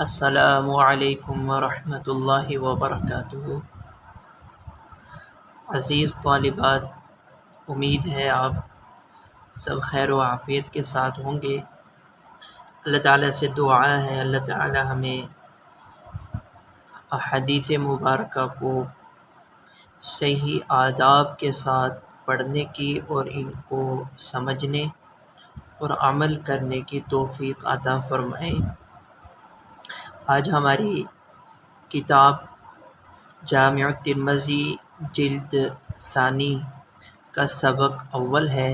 السلام علیکم ورحمۃ اللہ وبرکاتہ۔ عزیز طالبات، امید ہے آپ سب خیر و عافیت کے ساتھ ہوں گے۔ اللہ تعالیٰ سے دعا ہے اللہ تعالیٰ ہمیں احادیث مبارکہ کو صحیح آداب کے ساتھ پڑھنے کی اور ان کو سمجھنے اور عمل کرنے کی توفیق عطا فرمائے۔ آج ہماری کتاب جامع الترمذی جلد ثانی کا سبق اول ہے۔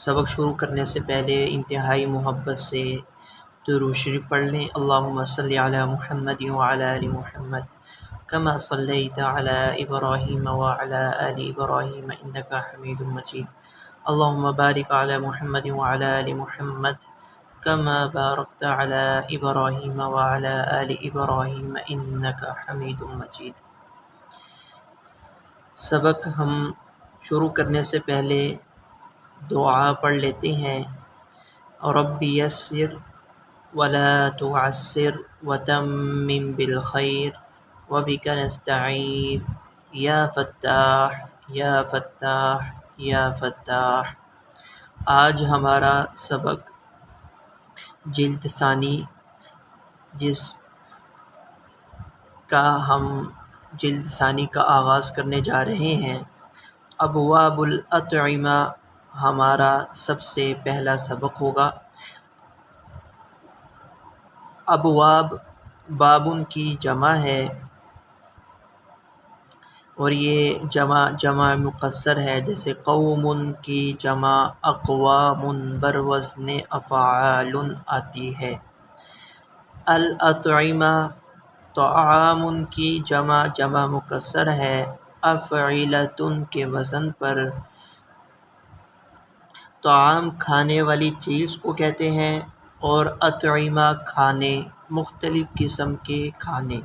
سبق شروع کرنے سے پہلے انتہائی محبت سے درود شریف پڑھ لیں۔ اللہم صلی علی محمد وعلی آل محمد کما صلیت علی ابراہیم وعلی آل ابراہیم انک حمید مجید۔ اللہم بارک علی محمد وعلی آل محمد کما بارکت علی ابراہیم وعلی آل ابراہیم انک حمید مجید۔ سبق ہم شروع کرنے سے پہلے دعا پڑھ لیتے ہیں۔ رب یسر ولا تعسر وتمم بالخیر وبک نستعین یا فتاح یا فتاح یا فتاح۔ آج ہمارا سبق جلد ثانی جس کا ہم جلد ثانی کا آغاز کرنے جا رہے ہیں، ابواب الاطعمہ ہمارا سب سے پہلا سبق ہوگا۔ ابواب بابن کی جمع ہے اور یہ جمع مقصر ہے، جیسے قوم کی جمع اقوام بروزن افعال آتی ہے۔ الاطعمہ طعام کی جمع مکسر ہے، افعلۃ کے وزن پر۔ طعام کھانے والی چیز کو کہتے ہیں اور اطعمہ کھانے، مختلف قسم کے کھانے۔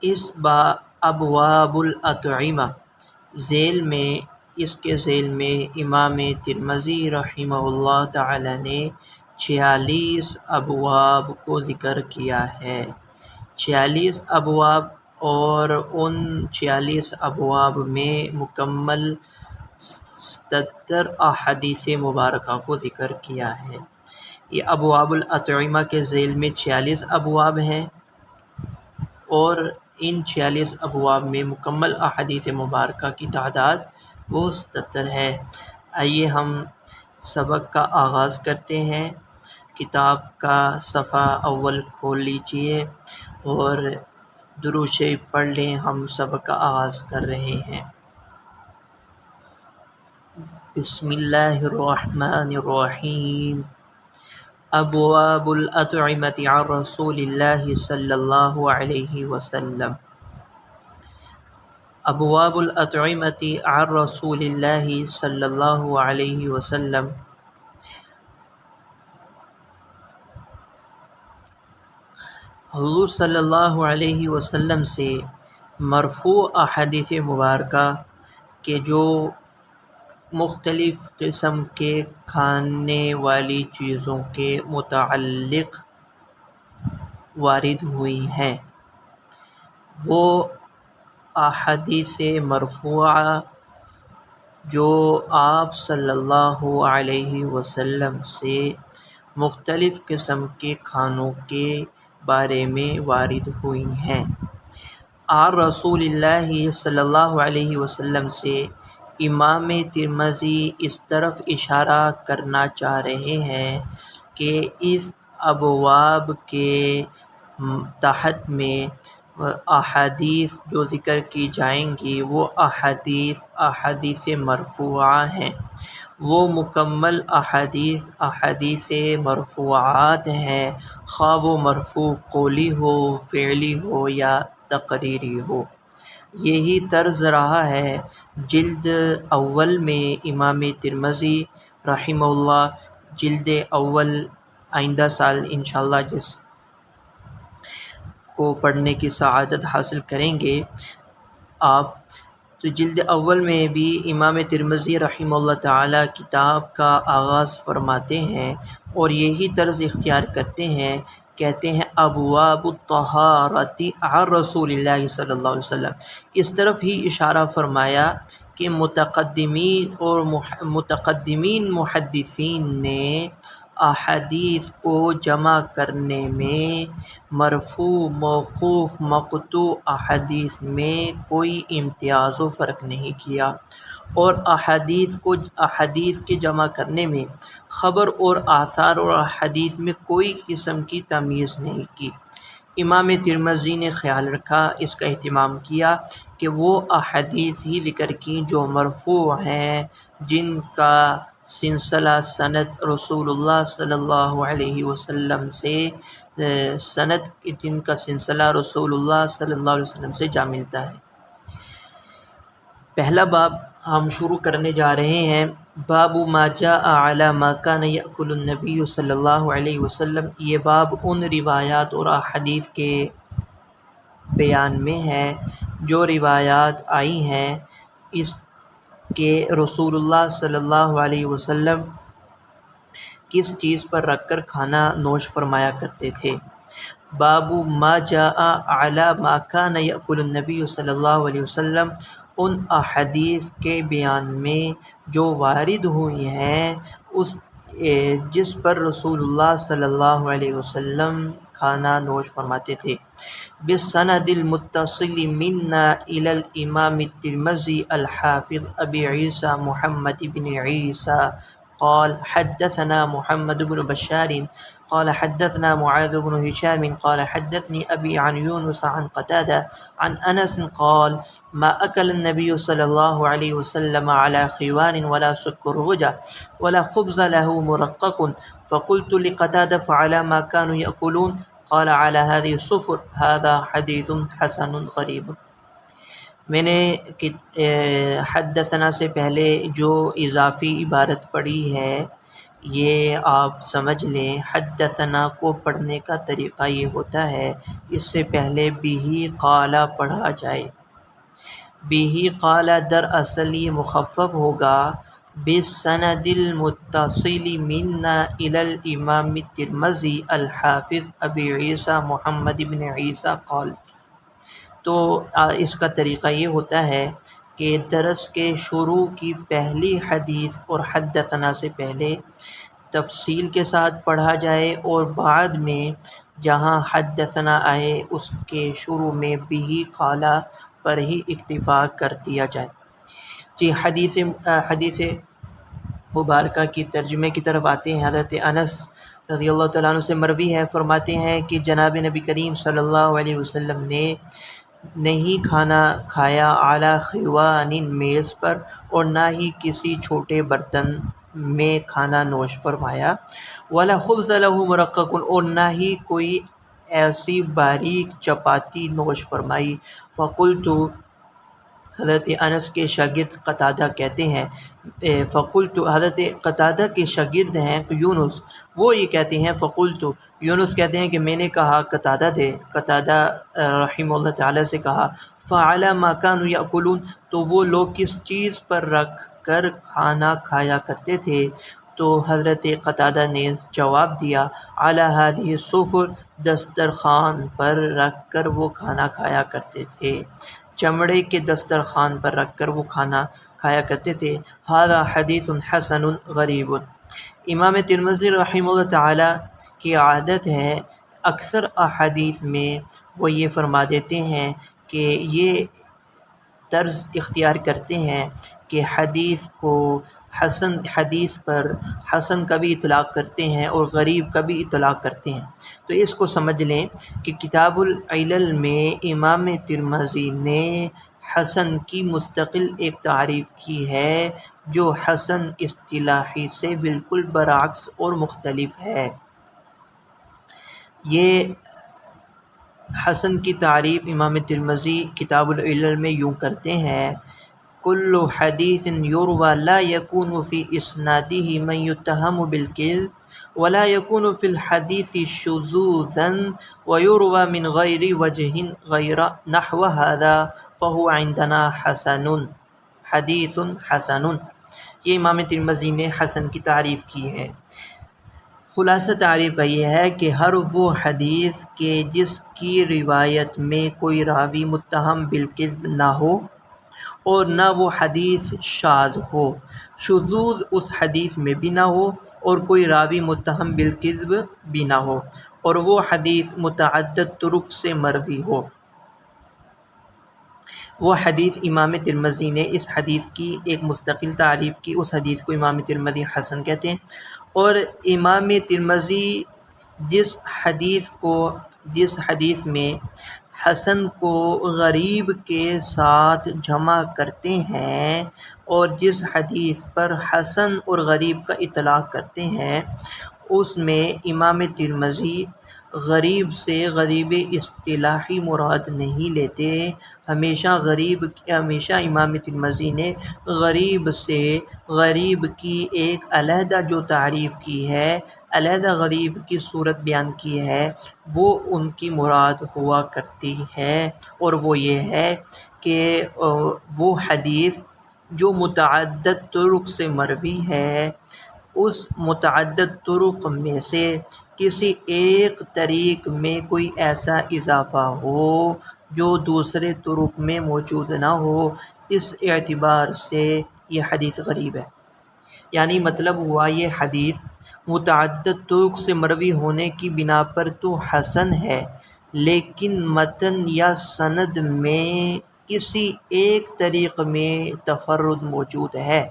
اس ابواب الاطعمہ اس کے ذیل میں امام ترمذی رحمہ اللہ تعالی نے 46 ابواب کو ذکر کیا ہے۔ 46 ابواب، اور ان 46 ابواب میں مکمل 77 احادیث مبارکہ کو ذکر کیا ہے۔ یہ ابواب الاطعمہ کے ذیل میں 46 ابواب ہیں اور ان 46 ابواب میں مکمل احادیث مبارکہ کی تعداد وہ 77 ہے۔ آئیے ہم سبق کا آغاز کرتے ہیں۔ کتاب کا صفحہ اول کھول لیجئے اور درود شریف پڑھ لیں۔ ہم سبق کا آغاز کر رہے ہیں۔ بسم اللہ الرحمن الرحیم۔ ابواب الاطعمۃ عن رسول اللہ صلی اللہ علیہ وسلم۔ ابواب الاطعمۃ عن رسول اللہ صلی اللہ علیہ وسلم۔ حضور صلی اللہ علیہ وسلم سے مرفوع احادیث مبارکہ کے جو مختلف قسم کے کھانے والی چیزوں کے متعلق وارد ہوئی ہیں، وہ احادیث مرفوعہ جو آپ صلی اللہ علیہ وسلم سے مختلف قسم کے کھانوں کے بارے میں وارد ہوئی ہیں۔ عن رسول اللہ صلی اللہ علیہ وسلم سے امام ترمذی اس طرف اشارہ کرنا چاہ رہے ہیں کہ اس ابواب کے تحت میں احادیث جو ذکر کی جائیں گی وہ احادیث مرفوعہ ہیں۔ وہ مکمل احادیث مرفوعات ہیں، خواہ وہ مرفوع قولی ہو، فعلی ہو یا تقریری ہو۔ یہی طرز رہا ہے جلد اول میں امام ترمذی رحمہ اللہ جلد اول آئندہ سال انشاءاللہ جس کو پڑھنے کی سعادت حاصل کریں گے آپ، تو جلد اول میں بھی امام ترمذی رحمہ اللہ تعالی کتاب کا آغاز فرماتے ہیں اور یہی طرز اختیار کرتے ہیں کہتے ہیں ابواب الطہارۃ عن رسول اللہ صلی اللہ علیہ وسلم، اس طرف ہی اشارہ فرمایا کہ متقدمین محدثین نے احادیث کو جمع کرنے میں مرفوع، موقوف، مقطوع احادیث میں کوئی امتیاز و فرق نہیں کیا، اور احادیث کے جمع کرنے میں خبر اور آثار اور احادیث میں کوئی قسم کی تمیز نہیں کی۔ امام ترمذی نے خیال رکھا، اس کا اہتمام کیا کہ وہ احادیث ہی ذکر کی جو مرفوع ہیں، جن کا سلسلہ سند رسول اللہ صلی اللہ علیہ وسلم سے جن کا سلسلہ رسول اللہ صلی اللہ علیہ وسلم سے جا ملتا ہے۔ پہلا باب ہم شروع کرنے جا رہے ہیں، باب ما جاء علی ما کان یأکل النبی صلی اللہ علیہ وسلم۔ یہ باب ان روایات اور احادیث کے بیان میں ہے جو روایات آئی ہیں اس کے رسول اللہ صلی اللہ علیہ وسلم کس چیز پر رکھ کر کھانا نوش فرمایا کرتے تھے۔ باب ما جاء علی ما کان یأکل النبی صلی اللہ علیہ وسلم، ان احادیث کے بیان میں جو وارد ہوئی ہیں جس پر رسول اللہ صلی اللہ علیہ وسلم کھانا نوش فرماتے تھے۔ بالسند المتصل منا الی الامام الترمذی الحافظ ابی عیسیٰ محمد بن عیسیٰ قال حدثنا محمد بن بشار قال حدثنا معاذ بن هشام قال حدثني أبي عن يونس عن قتادة عن أنس قال ما أكل النبي صلى الله عليه وسلم على خوان ولا سكرجة ولا خبز له مرقق فقلت لقتادة فعلى ما كانوا يأكلون قال على هذه الصفر هذا حديث حسن غريب۔ میں نے حدثنا سے پہلے جو اضافی عبارت پڑھی ہے یہ آپ سمجھ لیں، حدثنا کو پڑھنے کا طریقہ یہ ہوتا ہے، اس سے پہلے بہ قال پڑھا جائے۔ بہ قال دراصل یہ مخفف ہوگا بالسند المتصل منا الی الامام الترمذی الحافظ ابی عیسیٰ محمد بن عیسیٰ قال۔ تو اس کا طریقہ یہ ہوتا ہے کہ درس کے شروع کی پہلی حدیث اور حدثنا سے پہلے تفصیل کے ساتھ پڑھا جائے، اور بعد میں جہاں حدثنا آئے اس کے شروع میں بہ قال پر ہی اکتفا کر دیا جائے۔ جی، حدیث مبارکہ کی ترجمے کی طرف آتے ہیں۔ حضرت انس رضی اللہ تعالیٰ عنہ سے مروی ہے، فرماتے ہیں کہ جناب نبی کریم صلی اللہ علیہ وسلم نے نہیں کھانا کھایا اعلی خوان، میز پر، اور نہ ہی کسی چھوٹے برتن میں کھانا نوش فرمایا، ولا خبز له مرقق، اور نہ ہی کوئی ایسی باریک چپاتی نوش فرمائی۔ فقلت، حضرت انس کے شاگرد قتادہ کہتے ہیں، فقلت، حضرت قتادہ کے شاگرد ہیں یونس، وہ یہ کہتے ہیں فقلت، یونس کہتے ہیں کہ میں نے کہا، قتادہ رحمہ اللہ تعالیٰ سے کہا، فعلی ما کانوا یأکلون، تو وہ لوگ کس چیز پر رکھ کر کھانا کھایا کرتے تھے؟ تو حضرت قتادہ نے جواب دیا، علی ہذہ السفر، دسترخوان پر رکھ کر وہ کھانا کھایا کرتے تھے، چمڑے کے دسترخوان پر رکھ کر وہ کھانا کھایا کرتے تھے۔ ھذا حدیث حسن غریب۔ امام ترمذی رحمہ اللہ تعالی کی عادت ہے، اکثر احادیث میں وہ یہ فرما دیتے ہیں کہ یہ طرز اختیار کرتے ہیں کہ حدیث پر حسن کا بھی اطلاق کرتے ہیں اور غریب کا بھی اطلاق کرتے ہیں۔ تو اس کو سمجھ لیں کہ کتاب العلل میں امام ترمذی نے حسن کی مستقل ایک تعریف کی ہے جو حسن اصطلاحی سے بالکل برعکس اور مختلف ہے۔ یہ حسن کی تعریف امام ترمذی کتاب العلل میں یوں کرتے ہیں، کل حدیث یروى لا یکون فی اسنادہ من یتہم بالکذب ولا یکون فی الحدیث شذوذا ویروى من غیر وجہ غیر نحو ھذا فہو عندنا حدیث حسن۔ یہ امام ترمذی نے حسن کی تعریف کی ہے۔ خلاصہ تعریف کا یہ ہے کہ ہر وہ حدیث کہ جس کی روایت میں کوئی راوی متہم بالکذب نہ ہو اور نہ وہ حدیث شاذ ہو، شذوذ اس حدیث میں بھی نہ ہو اور کوئی راوی متہم بالکذب بھی نہ ہو، اور وہ حدیث متعدد طرق سے مروی ہو۔ وہ حدیث امام ترمذی نے اس حدیث کی ایک مستقل تعریف کی، اس حدیث کو امام ترمذی حسن کہتے ہیں، اور امام ترمذی جس حدیث میں حسن کو غریب کے ساتھ جمع کرتے ہیں اور جس حدیث پر حسن اور غریب کا اطلاق کرتے ہیں، اس میں امام ترمذی غریب سے غریب اصطلاحی مراد نہیں لیتے۔ ہمیشہ امام ترمذی نے غریب سے غریب کی ایک علیحدہ جو تعریف کی ہے، علیحدہ غریب کی صورت بیان کی ہے، وہ ان کی مراد ہوا کرتی ہے، اور وہ یہ ہے کہ وہ حدیث جو متعدد طرق سے مروی ہے، اس متعدد طرق میں سے کسی ایک طریق میں کوئی ایسا اضافہ ہو جو دوسرے طرق میں موجود نہ ہو، اس اعتبار سے یہ حدیث غریب ہے۔ یعنی مطلب ہوا یہ حدیث متعدد طرق سے مروی ہونے کی بنا پر تو حسن ہے، لیکن متن یا سند میں کسی ایک طریق میں تفرد موجود ہے،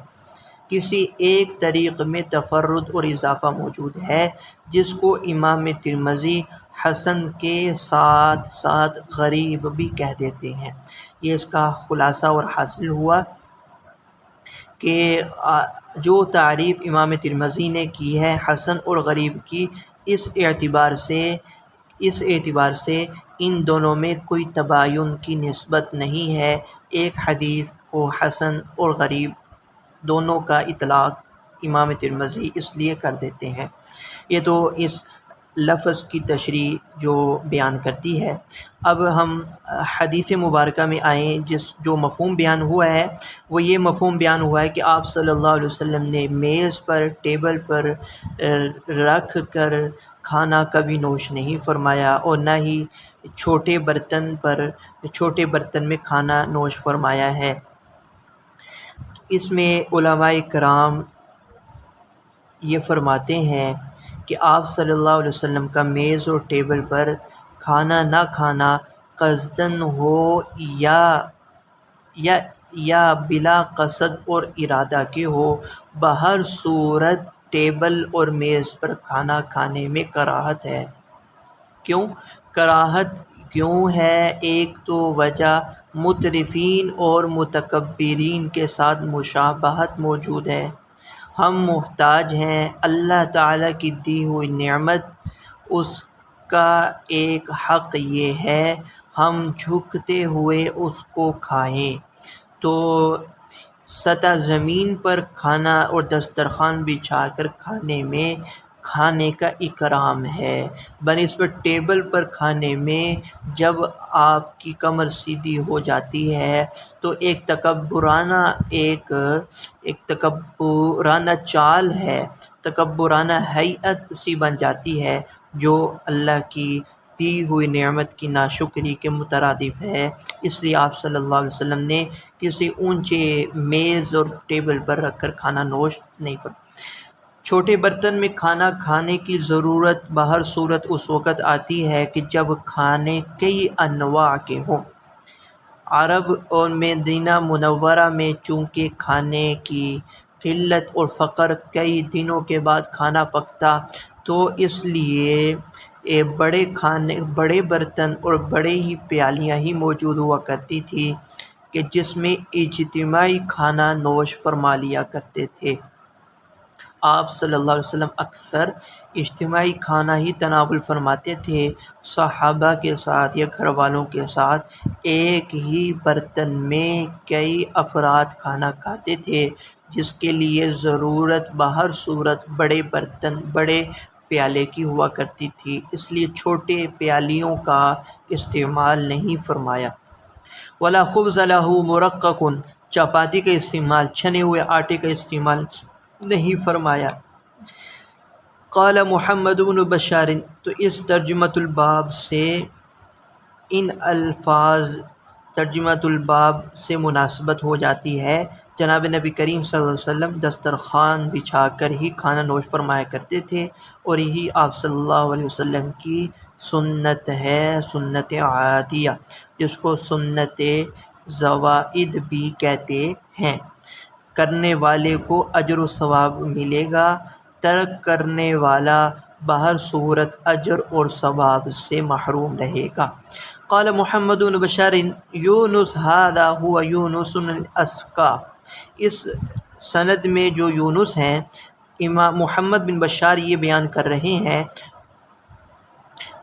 کسی ایک طریق میں تفرد اور اضافہ موجود ہے، جس کو امام ترمذی حسن کے ساتھ ساتھ غریب بھی کہہ دیتے ہیں۔ یہ اس کا خلاصہ اور حاصل ہوا کہ جو تعریف امام ترمذی نے کی ہے حسن اور غریب کی، اس اعتبار سے ان دونوں میں کوئی تباین کی نسبت نہیں ہے۔ ایک حدیث کو حسن اور غریب دونوں کا اطلاق امام ترمذی اس لیے کر دیتے ہیں۔ یہ تو اس لفظ کی تشریح جو بیان کرتی ہے۔ اب ہم حدیث مبارکہ میں آئیں، جو مفہوم بیان ہوا ہے وہ یہ مفہوم بیان ہوا ہے کہ آپ صلی اللہ علیہ وسلم نے میز پر، ٹیبل پر رکھ کر کھانا کبھی نوش نہیں فرمایا، اور نہ ہی چھوٹے برتن میں کھانا نوش فرمایا ہے۔ اس میں علماء کرام یہ فرماتے ہیں کہ آپ صلی اللہ علیہ وسلم کا میز اور ٹیبل پر کھانا نہ کھانا قصداً ہو یا بلا قصد اور ارادہ کے ہو، بہر صورت ٹیبل اور میز پر کھانا کھانے میں کراہت ہے۔ کراہت کیوں ہے؟ ایک تو وجہ مترفین اور متکبرین کے ساتھ مشابہت موجود ہے۔ ہم محتاج ہیں، اللہ تعالیٰ کی دی ہوئی نعمت، اس کا ایک حق یہ ہے ہم جھکتے ہوئے اس کو کھائیں، تو سطح زمین پر کھانا اور دسترخوان بچھا کر کھانے کا اکرام ہے، بنسبت ٹیبل پر کھانے میں جب آپ کی کمر سیدھی ہو جاتی ہے تو ایک تکبرانہ چال ہے، تکبرانہ ہیئت سی بن جاتی ہے، جو اللہ کی دی ہوئی نعمت کی ناشکری کے مترادف ہے۔ اس لیے آپ صلی اللہ علیہ وسلم نے کسی اونچے میز اور ٹیبل پر رکھ کر کھانا نوش نہیں فرمایا۔ چھوٹے برتن میں کھانا کھانے کی ضرورت بہر صورت اس وقت آتی ہے کہ جب کھانے کئی انواع کے ہوں۔ عرب اور مدینہ منورہ میں چونکہ کھانے کی قلت اور فقر، کئی دنوں کے بعد کھانا پکتا، تو اس لیے بڑے برتن اور بڑے ہی پیالیاں ہی موجود ہوا کرتی تھی کہ جس میں اجتماعی کھانا نوش فرما لیا کرتے تھے۔ آپ صلی اللہ علیہ وسلم اکثر اجتماعی کھانا ہی تناول فرماتے تھے، صحابہ کے ساتھ یا گھر والوں کے ساتھ ایک ہی برتن میں کئی افراد کھانا کھاتے تھے، جس کے لیے ضرورت بہر صورت بڑے برتن، بڑے پیالے کی ہوا کرتی تھی، اس لیے چھوٹے پیالیوں کا استعمال نہیں فرمایا۔ ولا خبز له مرقق، چپاتی کا استعمال، چھنے ہوئے آٹے کا استعمال نہیں فرمایا۔ قال محمد بن بشار، تو اس ترجمۃ الباب سے ان الفاظ ترجمۃ الباب سے مناسبت ہو جاتی ہے۔ جناب نبی کریم صلی اللہ علیہ وسلم دسترخوان بچھا کر ہی کھانا نوش فرمایا کرتے تھے، اور یہی آپ صلی اللہ علیہ وسلم کی سنت ہے، سنت عادیہ، جس کو سنت زوائد بھی کہتے ہیں۔ کرنے والے کو اجر و ثواب ملے گا، ترک کرنے والا بہر صورت اجر اور ثواب سے محروم رہے گا۔ قال محمد بن بشار یونس هذا هو یونس الاسقاف، اس سند میں جو یونس ہیں امام محمد بن بشار یہ بیان کر رہے ہیں،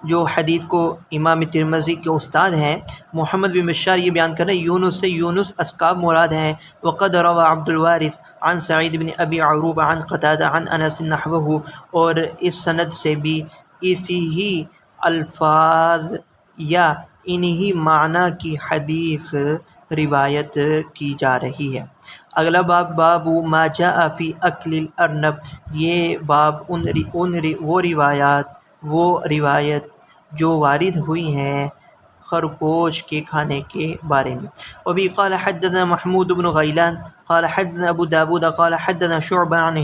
جو حدیث کو امام ترمذی کے استاد ہیں۔ محمد بن بشار یہ بیان کر رہے ہیں یونس سے یونس اسقاف مراد ہیں۔ وقد روى عبد الوارث عن سعید بن ابی عروبہ عن قتادہ عن انس نحوہ، اور اس سند سے بھی اسی ہی الفاظ یا انہی معنی کی حدیث روایت کی جا رہی ہے۔ اگلا باب، باب ما جاء فی اکل الارنب، یہ باب وہ روایت جو وارد ہوئی ہیں خرگوش کے کھانے کے بارے میں۔ وبی قال حدثنا محمود بن غیلان قال حدثنا ابو داود قال حدثنا شعبہ عن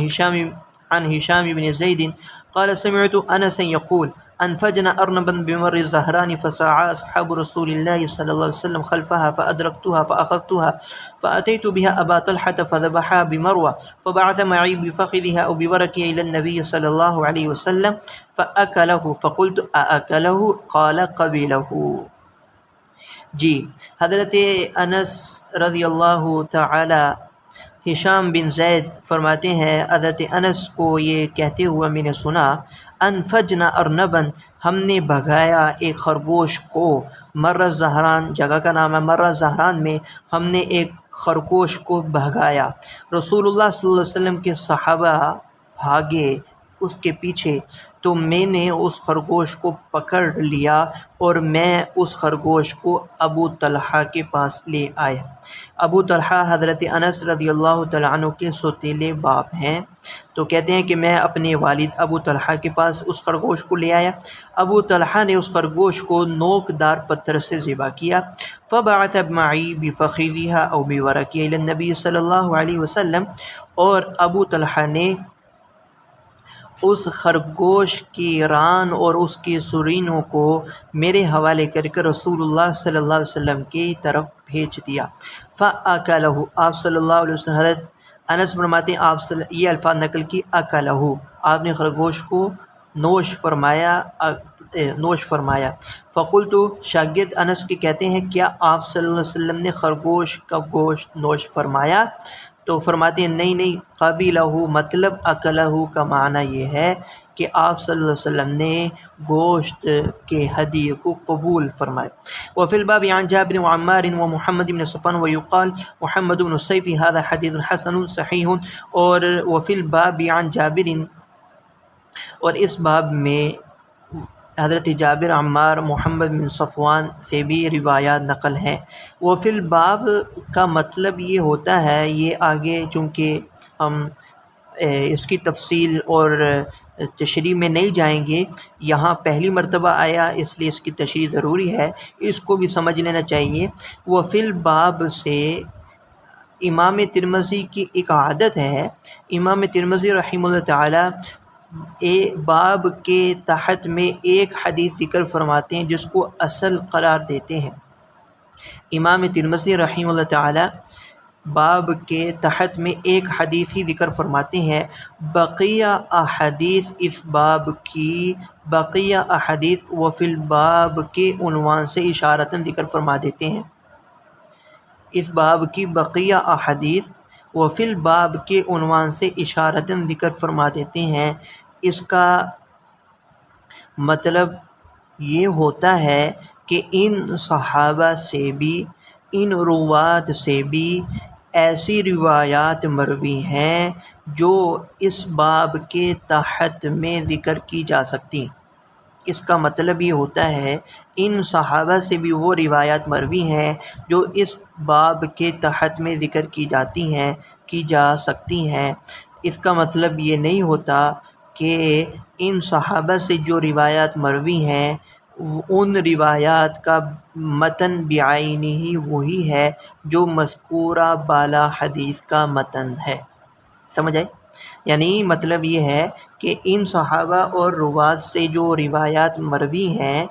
هشام بن زید قال سمعت انس يقول انفجنا ارنبا بمر الزهران فسعى اصحاب رسول الله صلى الله عليه وسلم خلفها فادركتها فاخذتها فاتيت بها ابا طلحه فذبحها بمروه فبعث معي بفخذها او ببركها الى النبي صلى الله عليه وسلم فاكله فقلت ااكله قال قبله۔ جی، حضرت انس رضی اللہ تعالی ہشام بن زید فرماتے ہیں، حضرت انس کو یہ کہتے ہوئے میں نے سنا، انفجنا ارنبن، ہم نے بھگایا ایک خرگوش کو، مر زہران، جگہ کا نام ہے مر زہران میں ہم نے ایک خرگوش کو بھگایا۔ رسول اللہ صلی اللہ علیہ وسلم کے صحابہ بھاگے اس کے پیچھے، تو میں نے اس خرگوش کو پکڑ لیا اور میں اس خرگوش کو ابو طلحہ کے پاس لے آیا۔ ابو طلحہ حضرت انس رضی اللہ تعالیٰ عنہ کے سوتیلے باپ ہیں، تو کہتے ہیں کہ میں اپنے والد ابو طلحہ کے پاس اس خرگوش کو لے آیا۔ ابو طلحہ نے اس خرگوش کو نوک دار پتھر سے ذبح کیا۔ فبعث معی بفخذها او بورقها الى النبی صلی اللہ علیہ وسلم، اور ابو طلحہ نے اس خرگوش کی ران اور اس کی سرینوں کو میرے حوالے کر کے رسول اللہ صلی اللہ علیہ وسلم کی طرف بھیج دیا۔ فَأَكَلَهُ، آپ صلی اللہ علیہ وسلم، حضرت انس فرماتے ہیں آپ یہ الفاظ نقل کی، اکلہ، آپ نے خرگوش کو نوش فرمایا۔ فقلت، شاگرد انس کے کہتے ہیں کیا آپ صلی اللہ علیہ وسلم نے خرگوش کا گوشت نوش فرمایا؟ تو فرماتے ہیں نہیں، قبلہ، مطلب اکلہ کا معنی یہ ہے کہ آپ صلی اللہ علیہ وسلم نے گوشت کے ہدیے کو قبول فرمایا۔ وفی الباب عن جابر وعمار ومحمد بن صفوان ويقال محمد بن السيف هذا حدیث حسن صحیح۔ اور وفی الباب عن جابر، اور اس باب میں حضرت جابر، عمار، محمد بن صفوان سے بھی روایات نقل ہیں۔ وفی الباب کا مطلب یہ ہوتا ہے، یہ آگے چونکہ ہم اس کی تفصیل اور تشریح میں نہیں جائیں گے، یہاں پہلی مرتبہ آیا اس لیے اس کی تشریح ضروری ہے، اس کو بھی سمجھ لینا چاہیے۔ وفی الباب سے امام ترمذی کی ایک عادت ہے، امام ترمذی رحمہ اللہ تعالی باب کے تحت میں ایک حدیث ذکر فرماتے ہیں جس کو اصل قرار دیتے ہیں۔ امام ترمذی رحمہ اللہ تعالی باب کے تحت میں ایک حدیث ہی ذکر فرماتے ہیں، بقیہ احادیث اس باب کی بقیہ احادیث وفی الباب کے عنوان سے اشارتاً ذکر فرما دیتے ہیں۔ اس باب کی بقیہ احادیث وفی الباب کے عنوان سے اشارتاً ذکر فرما دیتے ہیں۔ اس کا مطلب یہ ہوتا ہے کہ ان صحابہ سے بھی، ان روات سے بھی ایسی روایات مروی ہیں جو اس باب کے تحت میں ذکر کی جا سکتی ہیں۔ اس کا مطلب یہ ہوتا ہے ان صحابہ سے بھی وہ روایات مروی ہیں جو اس باب کے تحت میں ذکر کی جا سکتی ہیں۔ اس کا مطلب یہ نہیں ہوتا کہ ان صحابہ سے جو روایات مروی ہیں ان روایات کا متن بعینی ہی وہی ہے جو مذکورہ بالا حدیث کا متن ہے۔ سمجھ آئی؟ یعنی مطلب یہ ہے کہ ان صحابہ اور روات سے جو روایات مروی ہیں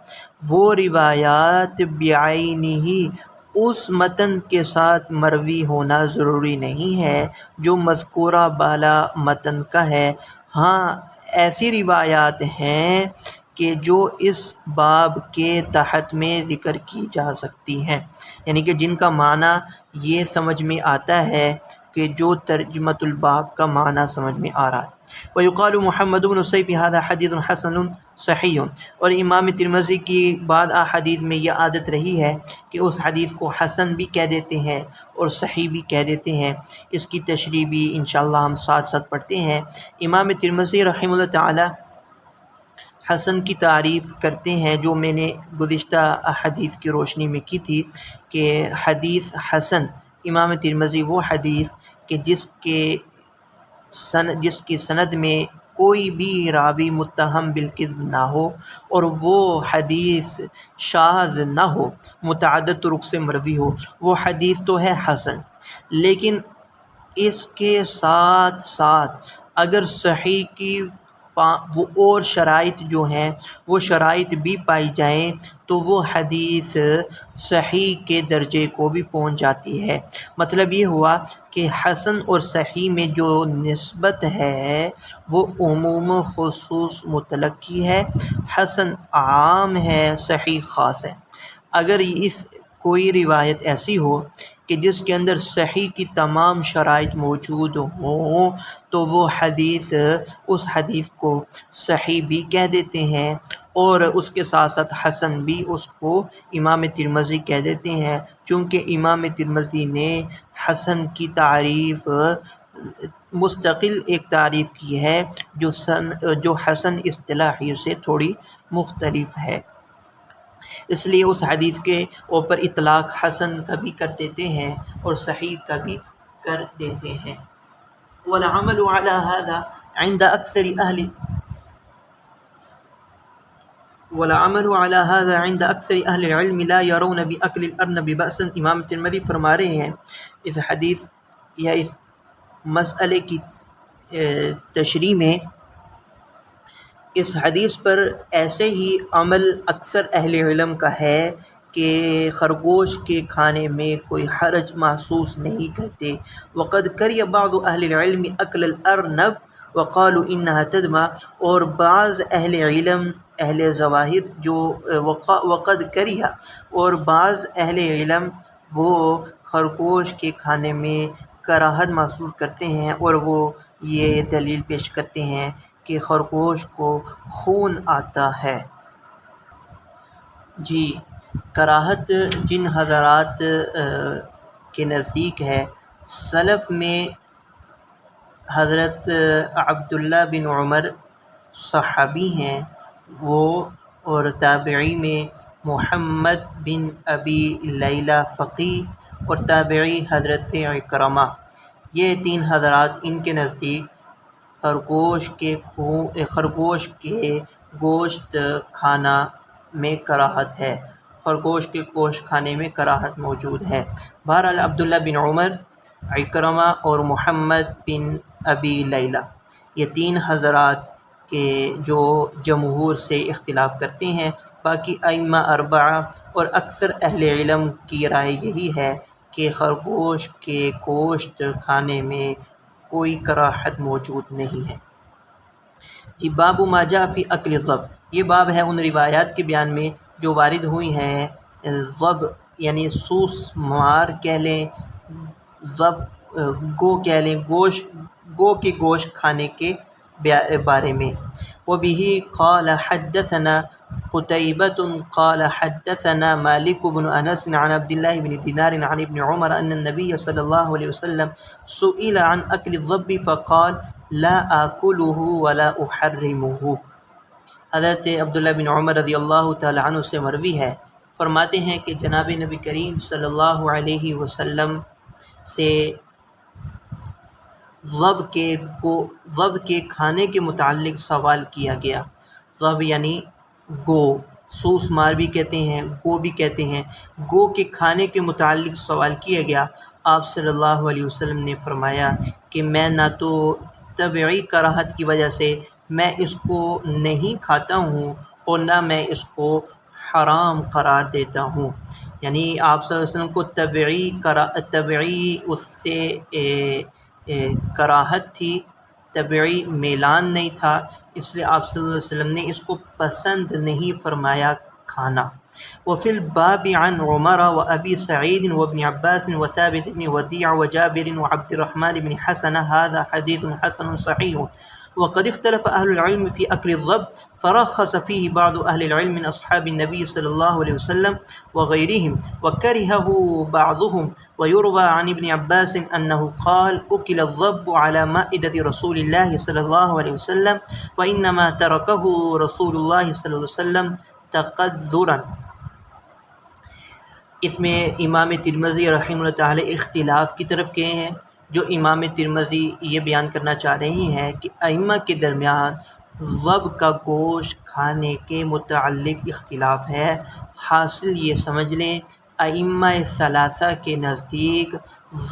وہ روایات بعینی ہی اس متن کے ساتھ مروی ہونا ضروری نہیں ہے جو مذکورہ بالا متن کا ہے۔ ہاں ایسی روایات ہیں کہ جو اس باب کے تحت میں ذکر کی جا سکتی ہیں، یعنی کہ جن کا معنی یہ سمجھ میں آتا ہے کہ جو ترجمۃ الباب کا معنی سمجھ میں آ رہا ہے۔ وَيُقَالُ محمد بن السیف هذا حدیث حسن صحیح، اور امام ترمذی کی بعض احادیث میں یہ عادت رہی ہے کہ اس حدیث کو حسن بھی کہہ دیتے ہیں اور صحیح بھی کہہ دیتے ہیں۔ اس کی تشریح بھی انشاءاللہ ہم ساتھ ساتھ پڑھتے ہیں۔ امام ترمذی رحمہ اللہ تعالی حسن کی تعریف کرتے ہیں، جو میں نے گزشتہ حدیث کی روشنی میں کی تھی کہ حدیث حسن امام ترمذی وہ حدیث کہ جس کی سند میں کوئی بھی راوی متہم بالکذب نہ ہو اور وہ حدیث شاذ نہ ہو، متعدد طرق سے مروی ہو، وہ حدیث تو ہے حسن۔ لیکن اس کے ساتھ ساتھ اگر صحیح کی وہ اور شرائط جو ہیں وہ شرائط بھی پائی جائیں تو وہ حدیث صحیح کے درجے کو بھی پہنچ جاتی ہے۔ مطلب یہ ہوا کہ حسن اور صحیح میں جو نسبت ہے وہ عموم و خصوص مطلق کی ہے، حسن عام ہے، صحیح خاص ہے۔ اگر کوئی روایت ایسی ہو کہ جس کے اندر صحیح کی تمام شرائط موجود ہوں تو وہ حدیث اس حدیث کو صحیح بھی کہہ دیتے ہیں، اور اس کے ساتھ ساتھ حسن بھی اس کو امام ترمذی کہہ دیتے ہیں، چونکہ امام ترمذی نے حسن کی تعریف مستقل ایک تعریف کی ہے جو حسن اصطلاحی سے تھوڑی مختلف ہے، اس لیے اس حدیث کے اوپر اطلاق حسن کا بھی کر دیتے ہیں اور صحیح کا بھی کر دیتے ہیں۔ والعمل على هذا عند أكثر أهل العلم لا يرون بأكل الأرنب بأسا۔ امام ترمذی فرما رہے ہیں اس حدیث یا اس مسئلے کی تشریح میں، اس حدیث پر ایسے ہی عمل اکثر اہل علم کا ہے کہ خرگوش کے کھانے میں کوئی حرج محسوس نہیں کرتے۔ وقد کریہ بعض اہل العلم اکل الارنب وقالوا انها تدمى، اور بعض اہل علم اہل ظواہر جو وقد کریہ اور بعض اہل علم وہ خرگوش کے کھانے میں کراہت محسوس کرتے ہیں، اور وہ یہ دلیل پیش کرتے ہیں کہ خرگوش کو خون آتا ہے۔ جی کراہت جن حضرات کے نزدیک ہے، سلف میں حضرت عبداللہ بن عمر صحابی ہیں وہ، اور تابعی میں محمد بن ابی لیلہ فقیہ، اور تابعی حضرت اکرمہ، یہ تین حضرات ان کے نزدیک خرگوش کے گوشت کھانا میں کراہت ہے، خرگوش کے گوشت کھانے میں کراہت موجود ہے۔ بہرحال عبداللہ بن عمر، اکرمہ اور محمد بن ابی لیلہ، یہ تین حضرات کے جو جمہور سے اختلاف کرتے ہیں، باقی ائمہ اربعہ اور اکثر اہل علم کی رائے یہی ہے کہ خرگوش کے گوشت کھانے میں کوئی کراہت موجود نہیں ہے۔ جی باب ما جاء فی اکل الضب، یہ باب ہے ان روایات کے بیان میں جو وارد ہوئی ہیں ضب یعنی سوس مار کہہ لیں، ضب گو کہہ لیں، گو کے گوشت کھانے کے بارے میں۔ وَبِهِ قَالَ حَدَّثَنَا قُتَيْبَةٌ قَالَ حَدَّثَنَا مَالِكُ بْنُ أَنَسٍ عَنْ عَبْدِ اللَّهِ بْنِ دِينَارٍ عَنْ ابْنِ عُمَرَ أَنَّ النَّبِيَّ صلی اللہ علیہ وسلم سُئِلَ عَنْ أَكْلِ الضَّبِّ فَقَالَ لَا آكُلُهُ وَلَا أُحَرِّمُهُ۔ حضرت عبداللہ بن عمر رضی اللہ تعالی عنہ سے مروی ہے، فرماتے ہیں کہ جناب نبی کریم صلی اللہ علیہ وسلم سے ضب کے کھانے کے متعلق سوال کیا گیا۔ ضب یعنی گو، سوس مار بھی کہتے ہیں، گو بھی کہتے ہیں۔ گو کے کھانے کے متعلق سوال کیا گیا۔ آپ صلی اللہ علیہ وسلم نے فرمایا کہ میں نہ تو طبعی کراہت کی وجہ سے میں اس کو نہیں کھاتا ہوں اور نہ میں اس کو حرام قرار دیتا ہوں۔ یعنی آپ صلی اللہ علیہ وسلم کو طبعی اس سے کراہت تھی، طبعی میلان نہیں تھا، اس لیے آپ صلی اللہ علیہ وسلم نے اس کو پسند نہیں فرمایا کھانا۔ وفي الباب عن عمر وأبي سعيد وابن عباس وثابت بن وديع وجابر وعبد الرحمن بن حسن هذا حديث حسن صحيح وقد اختلف أهل العلم في أكل الضب فرخص فيه بعض أهل العلم من أصحاب النبي صلى الله عليه وسلم وغيرهم وكرهه بعضهم ويروى عن ابن عباس أنه قال أكل الضب على مائدة رسول الله صلى الله عليه وسلم وإنما تركه رسول الله صلى الله عليه وسلم تقدرا۔ اس میں امام ترمذی رحمہ اللہ تعالی اختلاف کی طرف گئے ہیں۔ جو امام ترمذی یہ بیان کرنا چاہ رہے ہیں کہ ائمہ کے درمیان ضب کا گوشت کھانے کے متعلق اختلاف ہے۔ حاصل یہ سمجھ لیں ائمہ ثلاثہ کے نزدیک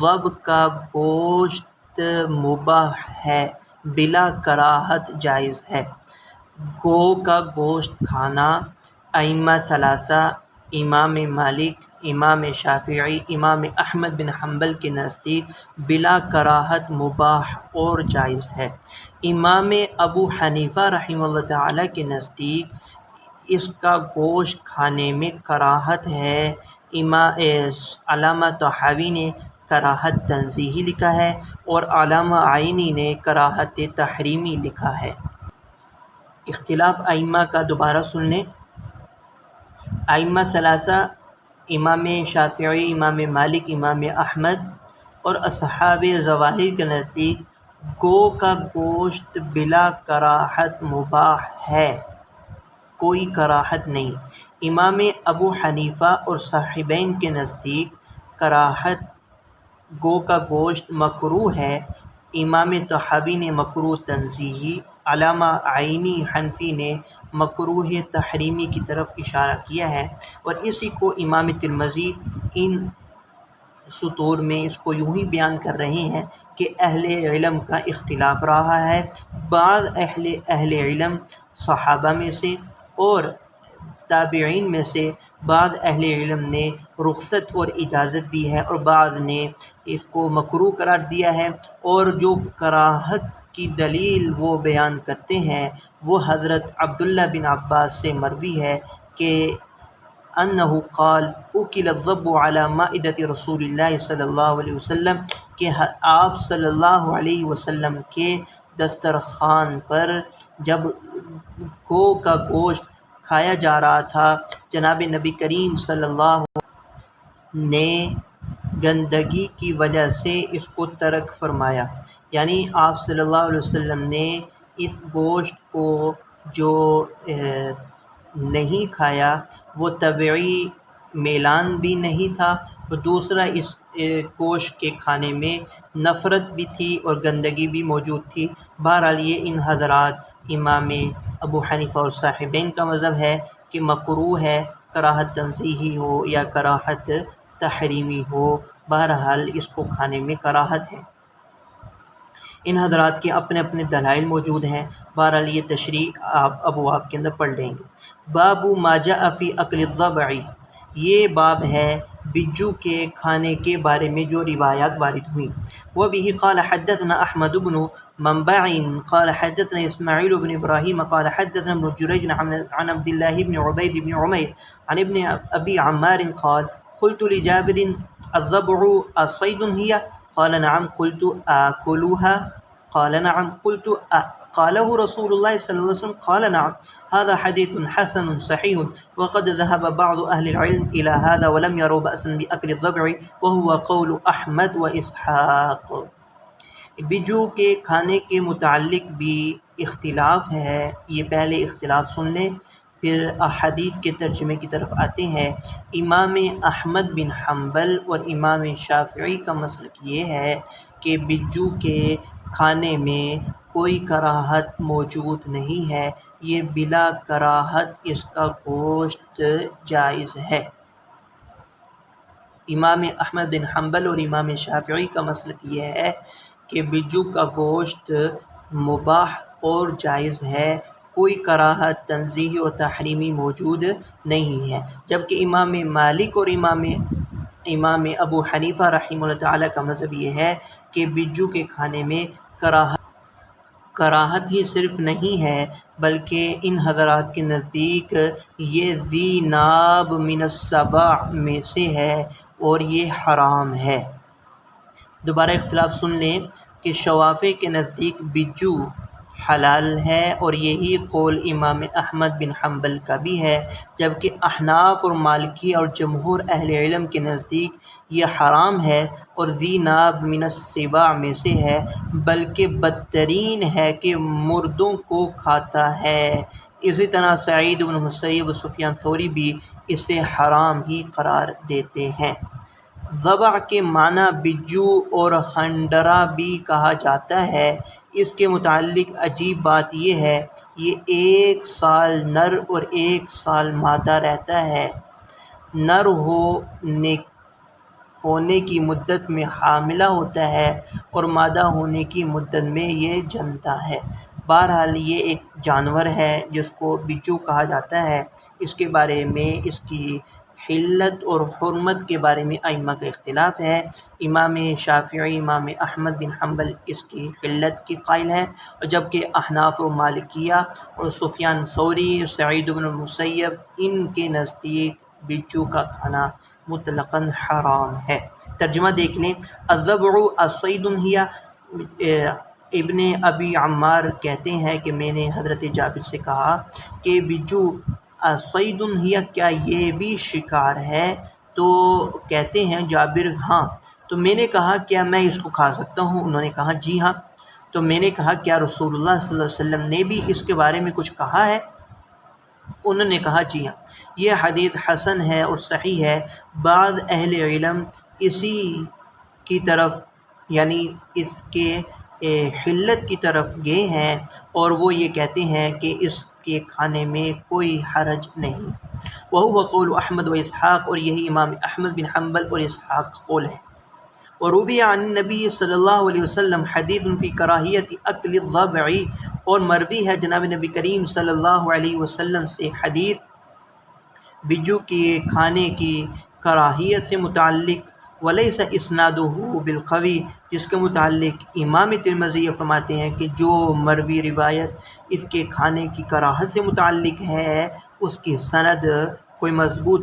ضب کا گوشت مباح ہے، بلا کراہت جائز ہے۔ گو کا گوشت کھانا ائمہ ثلاثہ، امام مالک، امام شافعی، امام احمد بن حنبل کے نزدیک بلا کراہت مباح اور جائز ہے۔ امام ابو حنیفہ رحمہ اللہ تعالیٰ کے نزدیک اس کا گوشت کھانے میں کراہت ہے۔ علامہ طحاوی نے کراہت تنزیہی لکھا ہے اور علامہ عینی نے کراہت تحریمی لکھا ہے۔ اختلاف ائمہ کا دوبارہ سن لیں۔ ائمہ ثلاثہ امام شافعی، امام مالک، امام احمد اور اصحاب ظواہر کے نزدیک گو کا گوشت بلا کراہت مباح ہے، کوئی کراہت نہیں۔ امام ابو حنیفہ اور صاحبین کے نزدیک کراہت، گو کا گوشت مکروہ ہے۔ امام طحاوی نے مکروہ تنزیہی، علامہ عینی حنفی نے مکروہ تحریمی کی طرف اشارہ کیا ہے، اور اسی کو امام ترمذی ان سطور میں اس کو یوں ہی بیان کر رہے ہیں کہ اہل علم کا اختلاف رہا ہے۔ بعض اہل علم صحابہ میں سے اور تابعین میں سے بعض اہل علم نے رخصت اور اجازت دی ہے، اور بعض نے اس کو مکروہ قرار دیا ہے، اور جو کراہت کی دلیل وہ بیان کرتے ہیں وہ حضرت عبداللہ بن عباس سے مروی ہے کہ انہ قال اکل الضب علی مائدۃ رسول اللہ صلی اللہ علیہ وسلم، کہ آپ صلی اللہ علیہ وسلم کے دسترخوان پر جب گو کا گوشت کھایا جا رہا تھا، جناب نبی کریم صلی اللہ علیہ وسلم نے گندگی کی وجہ سے اس کو ترک فرمایا۔ یعنی آپ صلی اللہ علیہ وسلم نے اس گوشت کو جو نہیں کھایا وہ طبعی میلان بھی نہیں تھا، اور دوسرا اس گوشت کے کھانے میں نفرت بھی تھی اور گندگی بھی موجود تھی۔ بہرحال یہ ان حضرات امام ابو حنیفہ اور صاحبین کا مذہب ہے کہ مکروہ ہے، کراہت تنزیہی ہو یا کراہت تحریمی ہو، بہرحال اس کو کھانے میں کراہت ہے۔ ان حضرات کے اپنے اپنے دلائل موجود ہیں، بہرحال یہ تشریح آپ ابواب کے اندر پڑھ لیں گے۔ باب ما جاء فی اکل الضبع، یہ باب ہے بجو کے کھانے کے بارے میں جو روایات وارد ہوئیں۔ وبه قال حدثنا احمد بن منبع قال حدثنا اسماعیل بن ابراہیم قال حدثنا ابن جریج عن عبد الله بن عبید بن عمیر عن ابن ابی عمار قال قلت لجابر الضبع اصید هي قال نعم قلت آكلها قال نعم قلت قاله رسول الله صلى الله عليه وسلم قال نعم هذا حديث حسن صحيح وقد ذهب بعض أهل العلم إلى هذا ولم يروا بأسا بأكل الضبع وهو قول أحمد وإسحاق۔ بجو کے کھانے کے متعلق بھی اختلاف ہے، یہ پہلے اختلاف سن لیں پھر احادیث کے ترجمے کی طرف آتے ہیں۔ امام احمد بن حنبل اور امام شافعی کا مسلک یہ ہے کہ بجو کے کھانے میں کوئی کراہت موجود نہیں ہے، یہ بلا کراہت اس کا گوشت جائز ہے۔ امام احمد بن حنبل اور امام شافعی کا مسلک یہ ہے کہ بجو کا گوشت مباح اور جائز ہے، کوئی کراہت تنزیہی اور تحریمی موجود نہیں ہے، جبکہ امام مالک اور امام ابو حنیفہ رحمہ اللہ تعالیٰ کا مذہب یہ ہے کہ بجو کے کھانے میں کراہت ہی صرف نہیں ہے بلکہ ان حضرات کے نزدیک یہ ذی ناب من السبع میں سے ہے اور یہ حرام ہے۔ دوبارہ اختلاف سن لیں کہ شوافع کے نزدیک بجو حلال ہے اور یہی قول امام احمد بن حنبل کا بھی ہے، جبکہ احناف اور مالکی اور جمہور اہل علم کے نزدیک یہ حرام ہے اور ذی ناب من السبع میں سے ہے، بلکہ بدترین ہے کہ مردوں کو کھاتا ہے۔ اسی طرح سعید بن مسیب و سفیان ثوری بھی اسے حرام ہی قرار دیتے ہیں۔ ذبح کے معنی بجو اور ہنڈرا بھی کہا جاتا ہے۔ اس کے متعلق عجیب بات یہ ہے، یہ 1 سال نر اور 1 سال مادہ رہتا ہے، نر ہونے کی مدت میں حاملہ ہوتا ہے اور مادہ ہونے کی مدت میں یہ جنتا ہے۔ بہرحال یہ ایک جانور ہے جس کو بجو کہا جاتا ہے۔ اس کے بارے میں اس کی حلت اور حرمت کے بارے میں ائمہ کا اختلاف ہے۔ امام شافعی، امام احمد بن حنبل اس کی حلت کی قائل ہیں، اور جبکہ احناف و مالکیہ اور سفیان ثوری، سعید بن المسیب ان کے نزدیک بجو کا کھانا مطلقاً حرام ہے۔ ترجمہ دیکھ لیں۔ الذبح الصید ہی، ابن ابی عمار کہتے ہیں کہ میں نے حضرت جابر سے کہا کہ بجو الصید ہی، کیا یہ بھی شکار ہے؟ تو کہتے ہیں جابر ہاں۔ تو میں نے کہا کیا میں اس کو کھا سکتا ہوں؟ انہوں نے کہا جی ہاں۔ تو میں نے کہا کیا رسول اللہ صلی اللہ علیہ وسلم نے بھی اس کے بارے میں کچھ کہا ہے؟ انہوں نے کہا جی ہاں۔ یہ حدیث حسن ہے اور صحیح ہے۔ بعض اہل علم اسی کی طرف یعنی اس کے حلت کی طرف گئے ہیں اور وہ یہ کہتے ہیں کہ اس کے کھانے میں کوئی حرج نہیں۔ وہو قول احمد و اسحاق، اور یہی امام احمد بن حنبل اور اسحاق کا قول ہے۔ وروی عن نبی صلی اللہ علیہ وسلم حدیث فی کراہیت اکل الضبع، اور مروی ہے جناب نبی کریم صلی اللہ علیہ وسلم سے حدیث بجو کے کھانے کی کراہیت سے متعلق، ولیس اسنادہ بالقوی، جس کے متعلق امام ترمذی فرماتے ہیں کہ جو مروی روایت اس کے کھانے کی کراہت سے متعلق ہے اس کی سند کوئی مضبوط